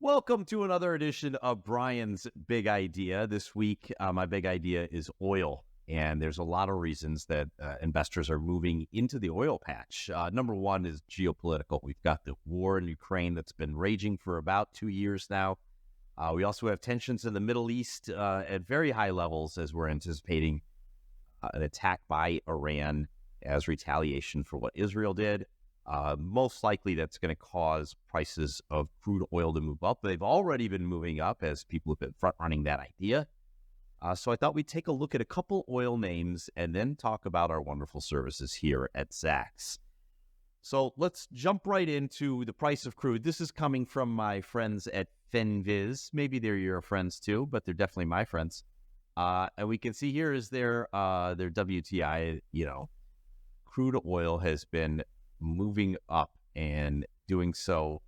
Welcome to another edition of Brian's Big Idea. This week, my big idea is oil. And there's a lot of reasons that investors are moving into the oil patch. Number one is geopolitical. We've got the war in Ukraine that's been raging for about 2 years now. We also have tensions in the Middle East at very high levels as we're anticipating an attack by Iran as retaliation for what Israel did. Most likely that's going to cause prices of crude oil to move up. They've already been moving up as people have been front-running that idea. So I thought we'd take a look at a couple oil names and then talk about our wonderful services here at Zacks. So let's jump right into the price of crude. This is coming from my friends at FinViz. Maybe they're your friends too, but they're definitely my friends. And we can see here is their WTI. Crude oil has been moving up and doing so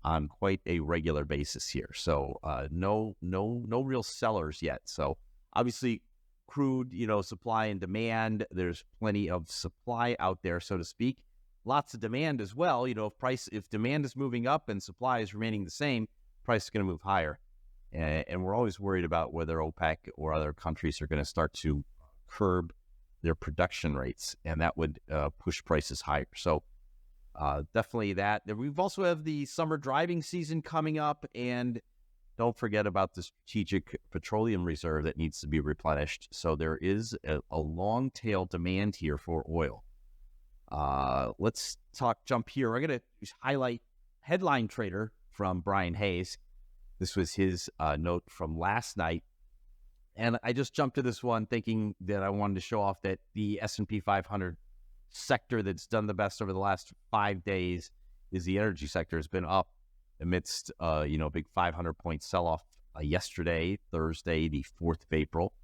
on quite a regular basis here. So no real sellers yet. So obviously crude, supply and demand, there's plenty of supply out there, so to speak. Lots of demand as well. If demand is moving up and supply is remaining the same, price is going to move higher. And we're always worried about whether OPEC or other countries are going to start to curb their production rates, and that would push prices higher. So definitely that. We've also have the summer driving season coming up, and don't forget about the strategic petroleum reserve that needs to be replenished. So there is a long tail demand here for oil. Let's jump here. I'm going to highlight Headline Trader from Brian Hayes. This was his note from last night. And I just jumped to this one thinking that I wanted to show off that the S&P 500 sector that's done the best over the last 5 days is the energy sector. Has been up amidst big 500-point sell-off yesterday, Thursday, the 4th of April,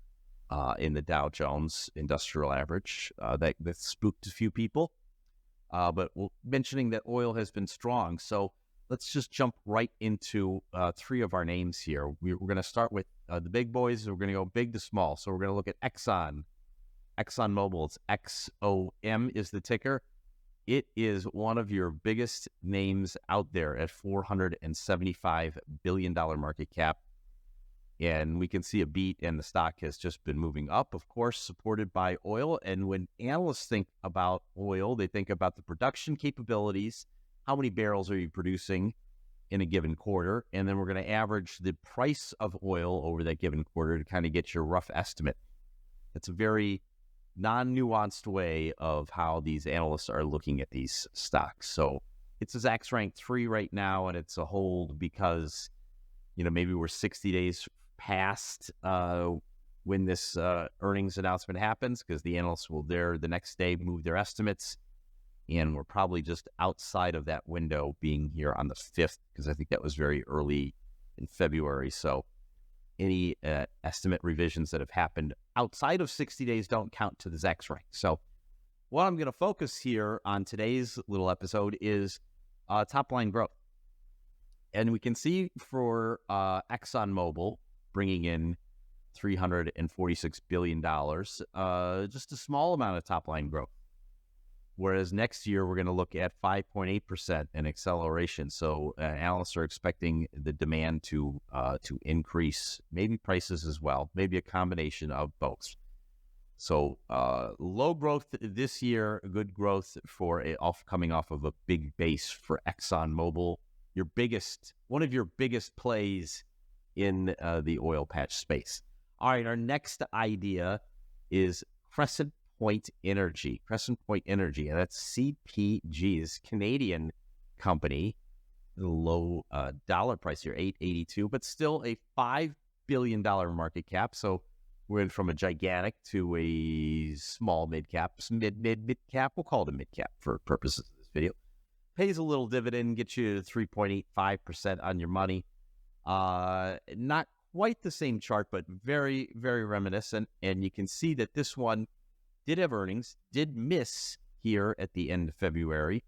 in the Dow Jones Industrial Average. That spooked a few people. But mentioning that oil has been strong. So let's just jump right into three of our names here. We're going to start with the big boys. We're going to go big to small. So we're going to look at Exxon Mobile. It's XOM is the ticker. It is one of your biggest names out there at $475 billion market cap. And we can see a beat, and the stock has just been moving up, of course, supported by oil. And when analysts think about oil, they think about the production capabilities. How many barrels are you producing in a given quarter? And then we're going to average the price of oil over that given quarter to kind of get your rough estimate. It's a very non-nuanced way of how these analysts are looking at these stocks. So it's a Zacks rank 3 right now, and it's a hold because, maybe we're 60 days past when this earnings announcement happens, because the analysts will the next day move their estimates. And we're probably just outside of that window being here on the 5th, because I think that was very early in February. So any estimate revisions that have happened outside of 60 days don't count to the Zacks rank. So what I'm going to focus here on today's little episode is top line growth. And we can see for Exxon Mobile bringing in $346 billion, just a small amount of top line growth. Whereas next year, we're going to look at 5.8% in acceleration. So analysts are expecting the demand to increase, maybe prices as well, maybe a combination of both. So low growth this year, good growth for coming off of a big base for Exxon Mobile, one of your biggest plays in the oil patch space. All right, our next idea is Crescent Point Energy, and that's CPG's Canadian company. Low dollar price here, $8.82, but still a $5 billion market cap. So we're in from a gigantic to a small mid cap, mid cap. We'll call it a mid cap for purposes of this video. Pays a little dividend, gets you 3.85% on your money. Not quite the same chart, but very, very reminiscent. And you can see that this one did have earnings, did miss here at the end of February,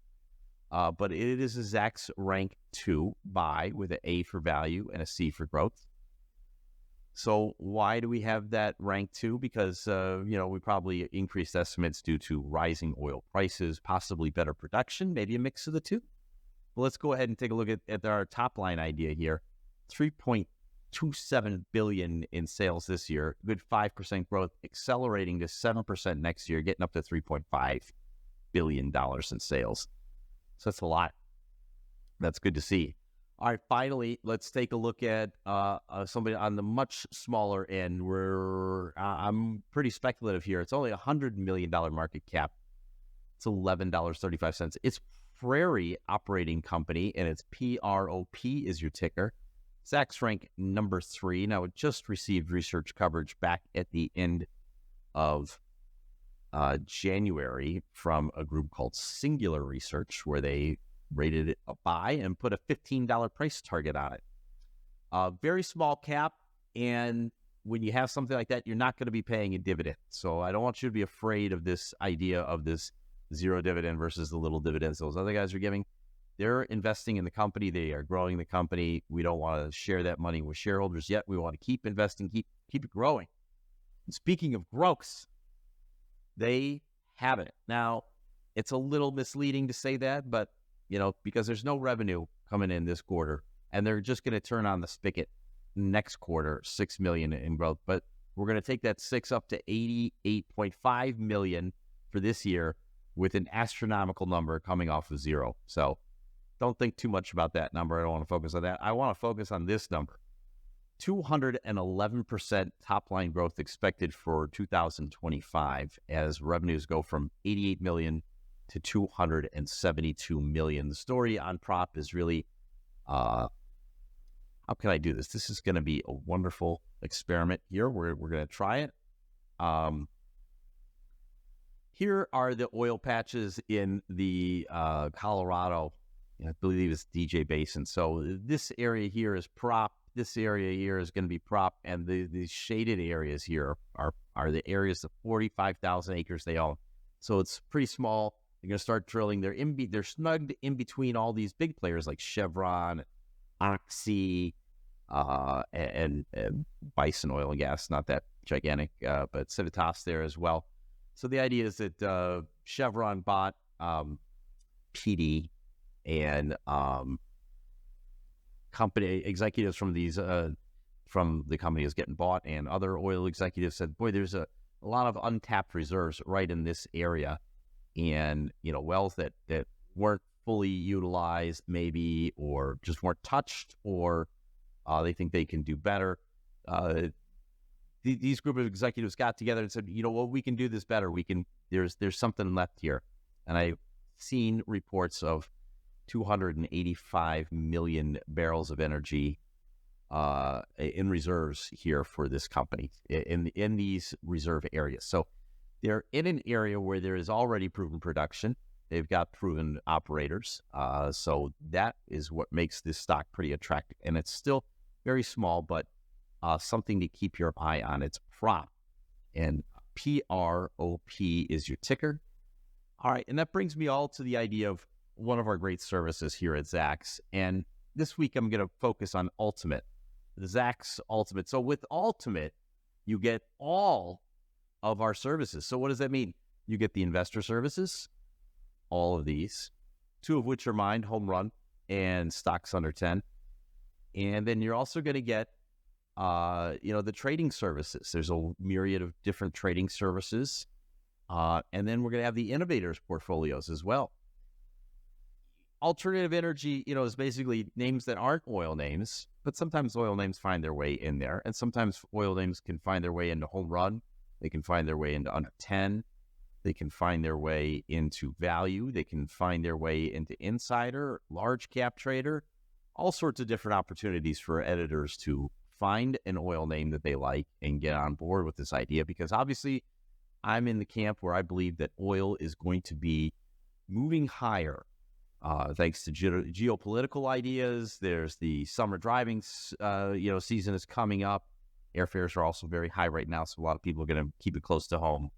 but it is a Zacks rank 2 buy with an A for value and a C for growth. So why do we have that rank 2? Because, we probably increased estimates due to rising oil prices, possibly better production, maybe a mix of the two. Well, let's go ahead and take a look at our top line idea here. $3.27 billion in sales this year, good 5% growth, accelerating to 7% next year, getting up to $3.5 billion in sales. So that's a lot. That's good to see. All right, finally, let's take a look at somebody on the much smaller end. I'm pretty speculative here. It's only a $100 million market cap. It's $11.35. It's Prairie Operating Company, and it's PROP is your ticker. Zacks rank number 3. Now, it just received research coverage back at the end of January from a group called Singular Research, where they rated it a buy and put a $15 price target on it. Very small cap, and when you have something like that, you're not going to be paying a dividend. So I don't want you to be afraid of this idea of this zero dividend versus the little dividends those other guys are giving. They're investing in the company. They are growing the company. We don't want to share that money with shareholders yet. We want to keep investing, keep it growing. And speaking of growth, they have it. Now, it's a little misleading to say that, but because there's no revenue coming in this quarter, and they're just going to turn on the spigot next quarter, $6 million in growth. But we're going to take that 6 up to $88.5 million for this year, with an astronomical number coming off of 0. So don't think too much about that number. I don't want to focus on that. I want to focus on this number. 211% top-line growth expected for 2025 as revenues go from $88 million to $272 million. The story on prop is really, how can I do this? This is going to be a wonderful experiment here. We're going to try it. Here are the oil patches in the Colorado, I believe it's DJ Basin. So this area here is prop. This area here is going to be prop, and the shaded areas here are the areas of 45,000 acres they own. So it's pretty small. They're going to start drilling. They're snugged in between all these big players like Chevron, Oxy, and Bison Oil and Gas. Not that gigantic, but Civitas there as well. So the idea is that Chevron bought PD, and company executives from the company is getting bought, and other oil executives said, boy, there's a lot of untapped reserves right in this area, and wells that weren't fully utilized maybe, or just weren't touched, or they think they can do better. These group of executives got together and said, we can do this better. There's something left here. And I've seen reports of 285 million barrels of energy in reserves here for this company in these reserve areas. So they're in an area where there is already proven production. They've got proven operators. So that is what makes this stock pretty attractive. And it's still very small, but something to keep your eye on. It's prop, and PROP is your ticker. All right, and that brings me all to the idea of one of our great services here at Zacks. And this week I'm going to focus on Ultimate, the Zacks Ultimate. So with Ultimate, you get all of our services. So what does that mean? You get the investor services, all of these, 2 of which are mine, Home Run and Stocks Under 10. And then you're also going to get the trading services. There's a myriad of different trading services. And then we're going to have the innovators portfolios as well. Alternative energy, is basically names that aren't oil names, but sometimes oil names find their way in there. And sometimes oil names can find their way into Home Run. They can find their way into Under 10. They can find their way into Value. They can find their way into Insider, Large Cap Trader, all sorts of different opportunities for editors to find an oil name that they like and get on board with this idea, because obviously I'm in the camp where I believe that oil is going to be moving higher thanks to geopolitical ideas. There's the summer driving season is coming up. Airfares are also very high right now, so a lot of people are going to keep it close to home.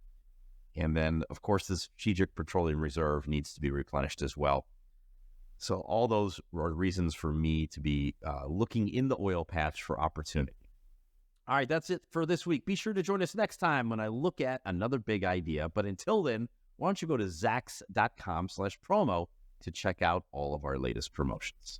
And then, of course, the Strategic Petroleum Reserve needs to be replenished as well. So all those are reasons for me to be looking in the oil patch for opportunity. All right, that's it for this week. Be sure to join us next time when I look at another big idea. But until then, why don't you go to Zacks.com/promo to check out all of our latest promotions.